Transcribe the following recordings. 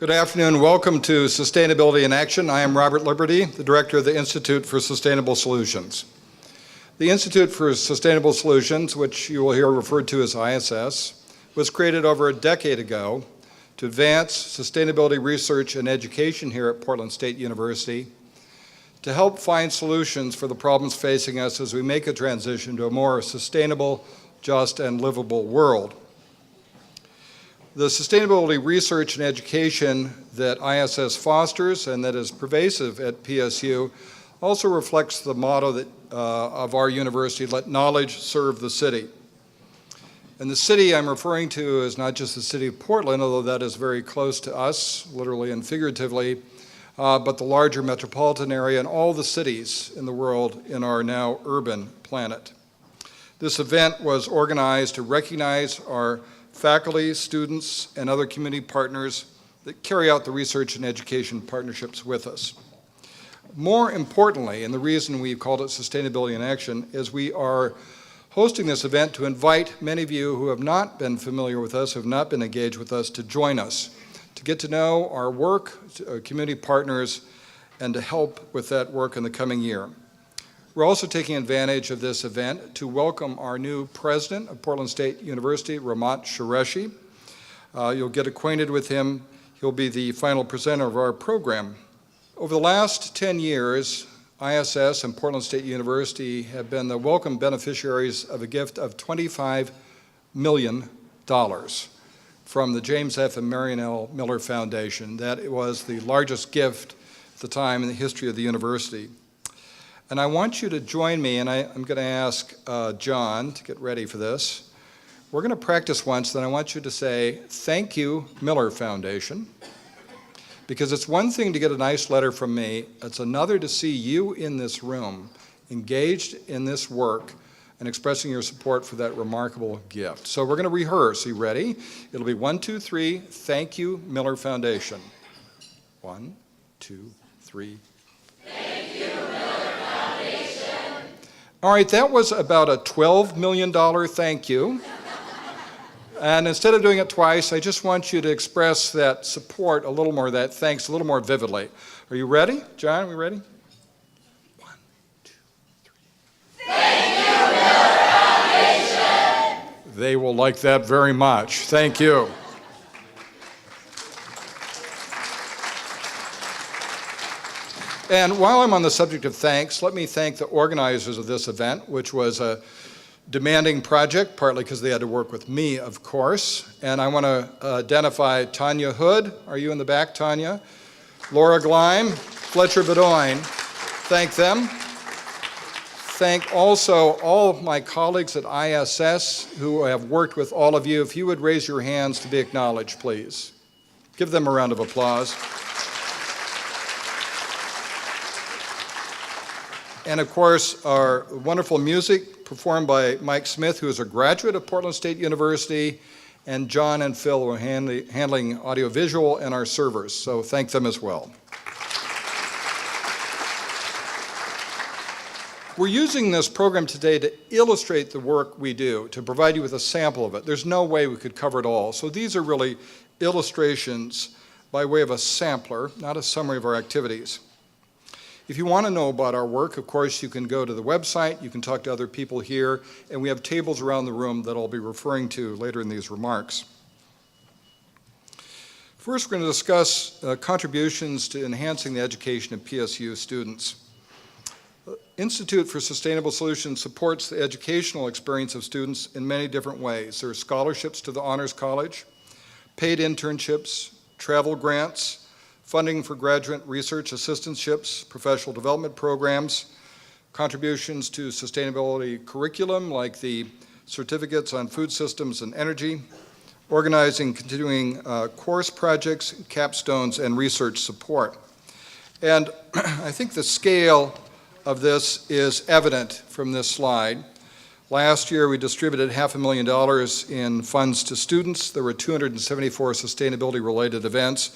Good afternoon. Welcome to Sustainability in Action. I am Robert Liberty, the Director of the Institute for Sustainable Solutions. The Institute for Sustainable Solutions, which you will hear referred to as ISS, was created over a decade ago to advance sustainability research and education here at Portland State University, to help find solutions for the problems facing us as we make a transition to a more sustainable, just, and livable world. The sustainability research and education that ISS fosters and that is pervasive at PSU also reflects the motto of our university, let knowledge serve the city. And the city I'm referring to is not just the city of Portland, although that is very close to us, literally and figuratively, but the larger metropolitan area and all the cities in the world in our now urban planet. This event was organized to recognize our faculty, students, and other community partners that carry out the research and education partnerships with us. More importantly, and the reason we've called it Sustainability in Action, is we are hosting this event to invite many of you who have not been familiar with us, who have not been engaged with us, to join us, to get to know our work, our community partners, and to help with that work in the coming year. We're also taking advantage of this event to welcome our new president of Portland State University, Ramat Qureshi. You'll get acquainted with him. He'll be the final presenter of our program. Over the last 10 years, ISS and Portland State University have been the welcome beneficiaries of a gift of $25 million from the James F. and Marion L. Miller Foundation. That was the largest gift at the time in the history of the university. And I want you to join me, and I'm going to ask John to get ready for this. We're going to practice once, then I want you to say, "Thank you, Miller Foundation," because it's one thing to get a nice letter from me, it's another to see you in this room, engaged in this work, and expressing your support for that remarkable gift. So we're going to rehearse. Are you ready? It'll be 1, 2, 3, thank you, Miller Foundation. 1, 2, 3. Thank you, Miller Foundation. All right, that was about a $12 million thank you. And instead of doing it twice, I just want you to express that support a little more, that thanks a little more vividly. Are you ready? John, are we ready? 1, 2, 3. Thank you, Miller Foundation. They will like that very much. Thank you. And while I'm on the subject of thanks, let me thank the organizers of this event, which was a demanding project, partly because they had to work with me, of course. And I want to identify Tanya Hood. Are you in the back, Tanya? Laura Gleim, Fletcher Bedoin. Thank them. Thank also all of my colleagues at ISS who have worked with all of you. If you would raise your hands to be acknowledged, please. Give them a round of applause. And of course, our wonderful music performed by Mike Smith, who is a graduate of Portland State University, and John and Phil were handling audiovisual and our servers, so thank them as well. We're using this program today to illustrate the work we do, to provide you with a sample of it. There's no way we could cover it all, so these are really illustrations by way of a sampler, not a summary of our activities. If you want to know about our work, of course, you can go to the website, you can talk to other people here, and we have tables around the room that I'll be referring to later in these remarks. First, we're going to discuss contributions to enhancing the education of PSU students. The Institute for Sustainable Solutions supports the educational experience of students in many different ways. There are scholarships to the Honors College, paid internships, travel grants, funding for graduate research assistantships, professional development programs, contributions to sustainability curriculum like the certificates on food systems and energy, organizing continuing course projects, capstones, and research support. And I think the scale of this is evident from this slide. Last year, we distributed $500,000 in funds to students. There were 274 sustainability-related events,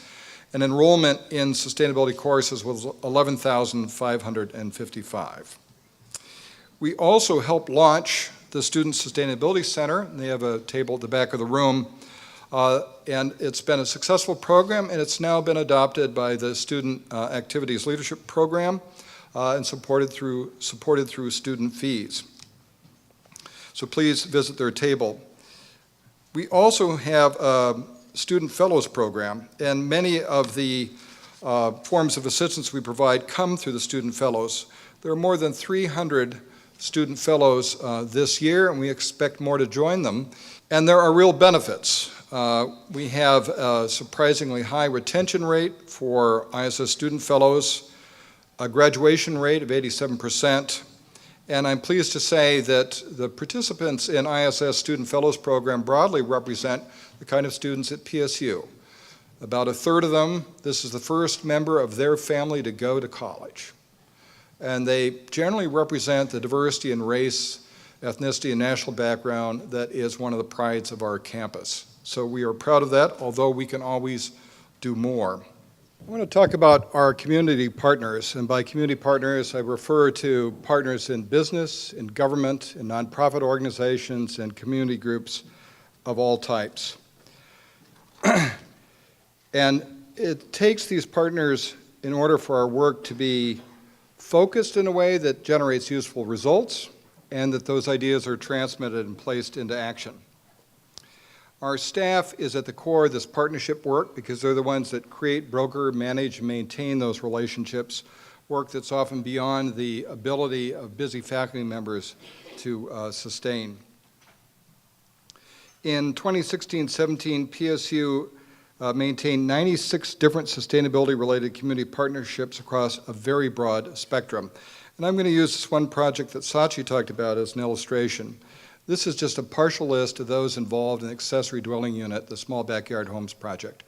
and enrollment in sustainability courses was 11,555. We also helped launch the Student Sustainability Center, and they have a table at the back of the room, And it's been a successful program, and it's now been adopted by the Student Activities Leadership Program and supported through student fees. So please visit their table. We also have a Student Fellows Program, and many of the forms of assistance we provide come through the Student Fellows. There are more than 300 Student Fellows this year, and we expect more to join them. And there are real benefits. We have a surprisingly high retention rate for ISS Student Fellows, a graduation rate of 87%, and I'm pleased to say that the participants in ISS Student Fellows Program broadly represent the kind of students at PSU. About a third of them, this is the first member of their family to go to college. And they generally represent the diversity in race, ethnicity, and national background that is one of the prides of our campus. So we are proud of that, although we can always do more. I want to talk about our community partners, and by community partners, I refer to partners in business, in government, in nonprofit organizations, and community groups of all types. And it takes these partners in order for our work to be focused in a way that generates useful results, and that those ideas are transmitted and placed into action. Our staff is at the core of this partnership work because they're the ones that create, broker, manage, and maintain those relationships, work that's often beyond the ability of busy faculty members to sustain. In 2016-17, PSU maintained 96 different sustainability-related community partnerships across a very broad spectrum. And I'm going to use this one project that Sachi talked about as an illustration. This is just a partial list of those involved in the accessory dwelling unit, the Small Backyard Homes Project.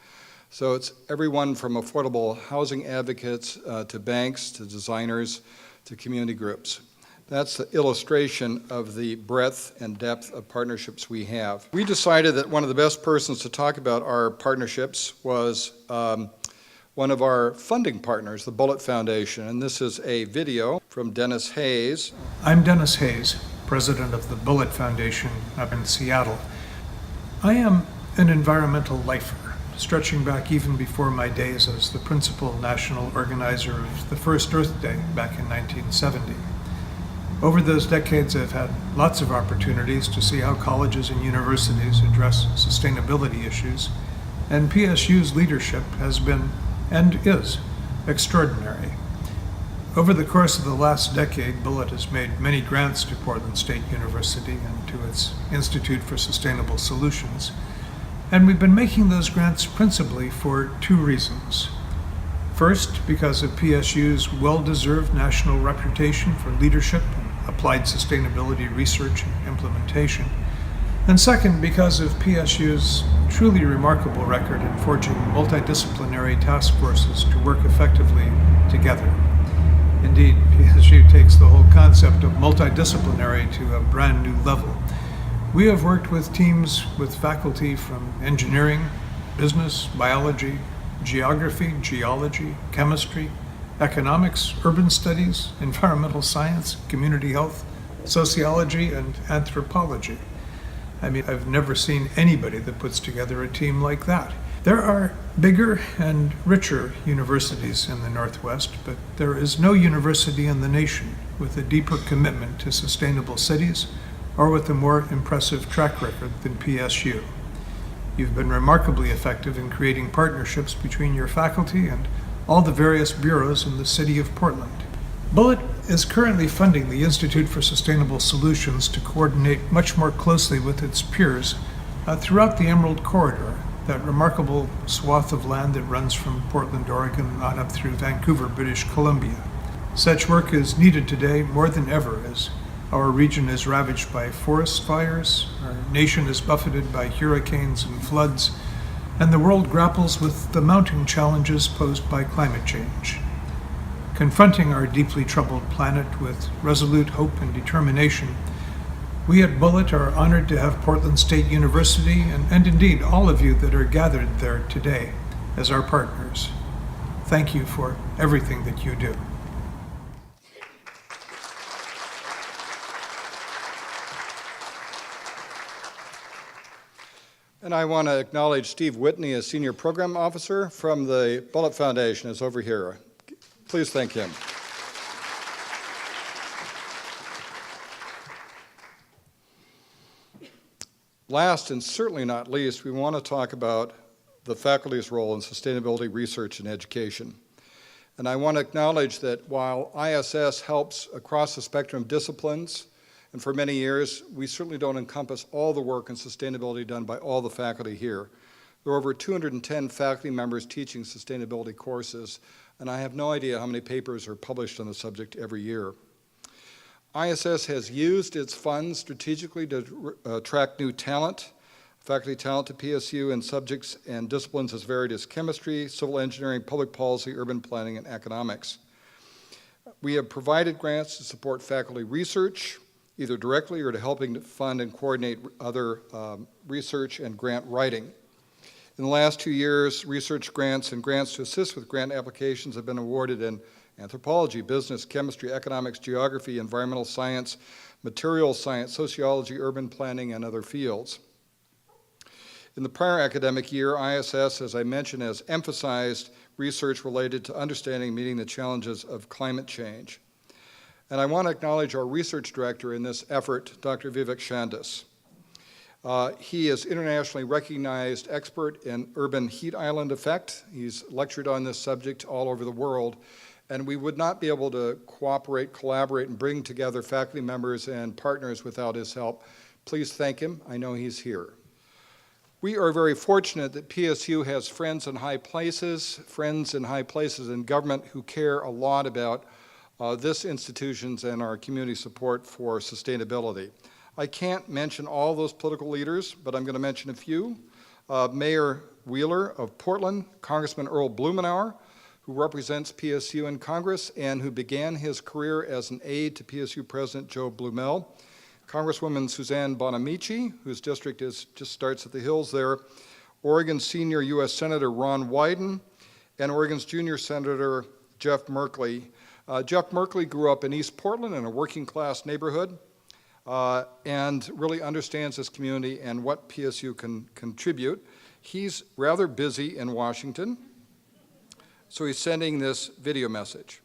So it's everyone from affordable housing advocates to banks, to designers, to community groups. That's the illustration of the breadth and depth of partnerships we have. We decided that one of the best persons to talk about our partnerships was one of our funding partners, the Bullitt Foundation, and this is a video from Dennis Hayes. I'm Dennis Hayes, president of the Bullitt Foundation up in Seattle. I am an environmental lifer, stretching back even before my days as the principal national organizer of the first Earth Day back in 1970. Over those decades, I've had lots of opportunities to see how colleges and universities address sustainability issues, and PSU's leadership has been, and is, extraordinary. Over the course of the last decade, Bullitt has made many grants to Portland State University and to its Institute for Sustainable Solutions, and we've been making those grants principally for two reasons. First, because of PSU's well-deserved national reputation for leadership and applied sustainability research and implementation, and second, because of PSU's truly remarkable record in forging multidisciplinary task forces to work effectively together. Indeed, PSU takes the whole concept of multidisciplinary to a brand new level. We have worked with teams with faculty from engineering, business, biology, geography, geology, chemistry, economics, urban studies, environmental science, community health, sociology, and anthropology. I mean, I've never seen anybody that puts together a team like that. There are bigger and richer universities in the Northwest, but there is no university in the nation with a deeper commitment to sustainable cities or with a more impressive track record than PSU. You've been remarkably effective in creating partnerships between your faculty and all the various bureaus in the city of Portland. Bullitt is currently funding the Institute for Sustainable Solutions to coordinate much more closely with its peers throughout the Emerald Corridor, that remarkable swath of land that runs from Portland, Oregon, on up through Vancouver, British Columbia. Such work is needed today more than ever as our region is ravaged by forest fires, our nation is buffeted by hurricanes and floods, and the world grapples with the mounting challenges posed by climate change. Confronting our deeply troubled planet with resolute hope and determination, we at Bullitt are honored to have Portland State University and indeed all of you that are gathered there today as our partners. Thank you for everything that you do. And I want to acknowledge Steve Whitney, a Senior Program Officer from the Bullitt Foundation, is over here. Please thank him. Last and certainly not least, we want to talk about the faculty's role in sustainability research and education. And I want to acknowledge that while ISS helps across the spectrum of disciplines, and for many years, we certainly don't encompass all the work in sustainability done by all the faculty here. There are over 210 faculty members teaching sustainability courses, and I have no idea how many papers are published on the subject every year. ISS has used its funds strategically to attract new talent, faculty talent to PSU in subjects and disciplines as varied as chemistry, civil engineering, public policy, urban planning, and economics. We have provided grants to support faculty research, either directly or to helping to fund and coordinate other research and grant writing. In the last 2 years, research grants and grants to assist with grant applications have been awarded in anthropology, business, chemistry, economics, geography, environmental science, materials science, sociology, urban planning, and other fields. In the prior academic year, ISS, as I mentioned, has emphasized research related to understanding and meeting the challenges of climate change. And I want to acknowledge our research director in this effort, Dr. Vivek Shandis. He is internationally recognized expert in urban heat island effect. He's lectured on this subject all over the world. And we would not be able to cooperate, collaborate, and bring together faculty members and partners without his help. Please thank him. I know he's here. We are very fortunate that PSU has friends in high places in government who care a lot about this institution's and our community support for sustainability. I can't mention all those political leaders, but I'm going to mention a few. Mayor Wheeler of Portland, Congressman Earl Blumenauer, who represents PSU in Congress and who began his career as an aide to PSU President Joe Blumel, Congresswoman Suzanne Bonamici, whose district just starts at the Hills there, Oregon's senior U.S. Senator Ron Wyden, and Oregon's junior Senator Jeff Merkley. Jeff Merkley grew up in East Portland in a working class neighborhood and really understands this community and what PSU can contribute. He's rather busy in Washington, so he's sending this video message.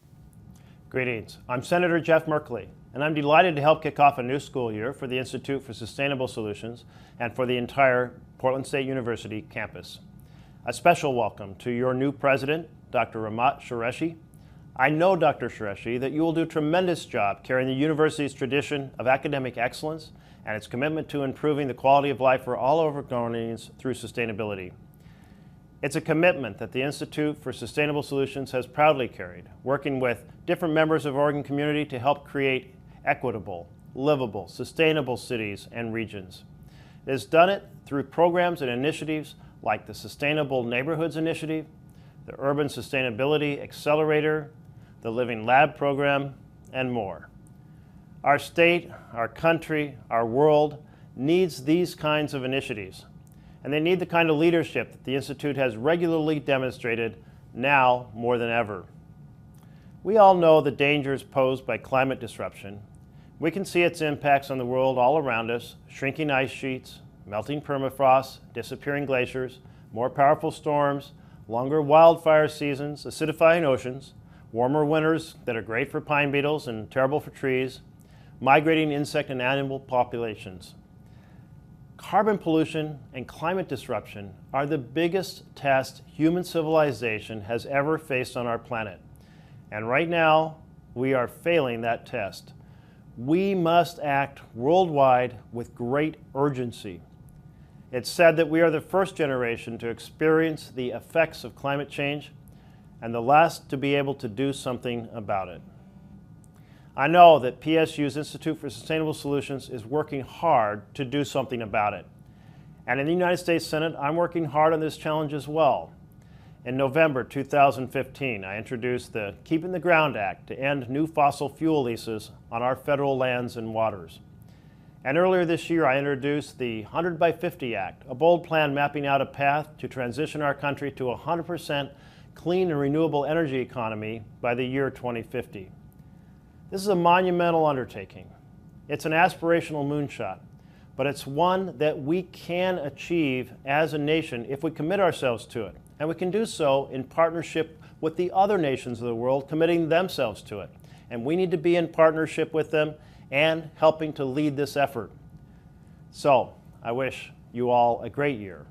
Greetings. I'm Senator Jeff Merkley, and I'm delighted to help kick off a new school year for the Institute for Sustainable Solutions and for the entire Portland State University campus. A special welcome to your new president, Dr. Ramat Qureshi. I know, Dr. Qureshi, that you will do a tremendous job carrying the university's tradition of academic excellence and its commitment to improving the quality of life for all Oregonians through sustainability. It's a commitment that the Institute for Sustainable Solutions has proudly carried, working with different members of the Oregon community to help create equitable, livable, sustainable cities and regions. It has done it through programs and initiatives like the Sustainable Neighborhoods Initiative, the Urban Sustainability Accelerator, the Living Lab program, and more. Our state, our country, our world needs these kinds of initiatives, and they need the kind of leadership that the Institute has regularly demonstrated now more than ever. We all know the dangers posed by climate disruption. We can see its impacts on the world all around us: shrinking ice sheets, melting permafrost, disappearing glaciers, more powerful storms, longer wildfire seasons, acidifying oceans, warmer winters that are great for pine beetles and terrible for trees, migrating insect and animal populations. Carbon pollution and climate disruption are the biggest test human civilization has ever faced on our planet. And right now, we are failing that test. We must act worldwide with great urgency. It's said that we are the first generation to experience the effects of climate change and the last to be able to do something about it. I know that PSU's Institute for Sustainable Solutions is working hard to do something about it. And in the United States Senate, I'm working hard on this challenge as well. In November 2015, I introduced the Keeping the Ground Act to end new fossil fuel leases on our federal lands and waters. And earlier this year, I introduced the 100 by 50 Act, a bold plan mapping out a path to transition our country to a 100% clean and renewable energy economy by the year 2050. This is a monumental undertaking. It's an aspirational moonshot, but it's one that we can achieve as a nation if we commit ourselves to it. And we can do so in partnership with the other nations of the world committing themselves to it. And we need to be in partnership with them and helping to lead this effort. So, I wish you all a great year.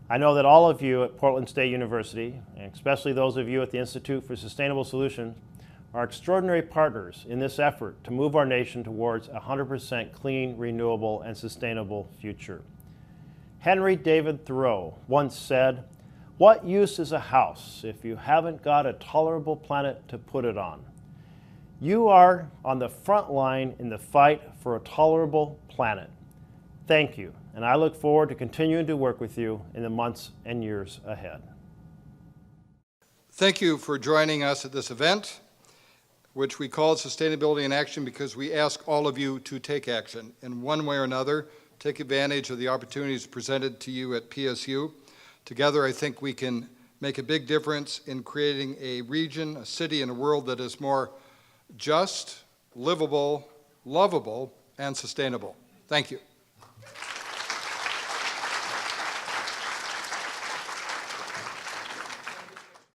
I know that all of you at Portland State University, and especially those of you at the Institute for Sustainable Solutions, are extraordinary partners in this effort to move our nation towards a 100% clean, renewable, and sustainable future. Henry David Thoreau once said, "What use is a house if you haven't got a tolerable planet to put it on?" You are on the front line in the fight for a tolerable planet. Thank you, and I look forward to continuing to work with you in the months and years ahead. Thank you for joining us at this event, which we call Sustainability in Action because we ask all of you to take action in one way or another, take advantage of the opportunities presented to you at PSU. Together, I think we can make a big difference in creating a region, a city, and a world that is more just, livable, lovable, and sustainable. Thank you.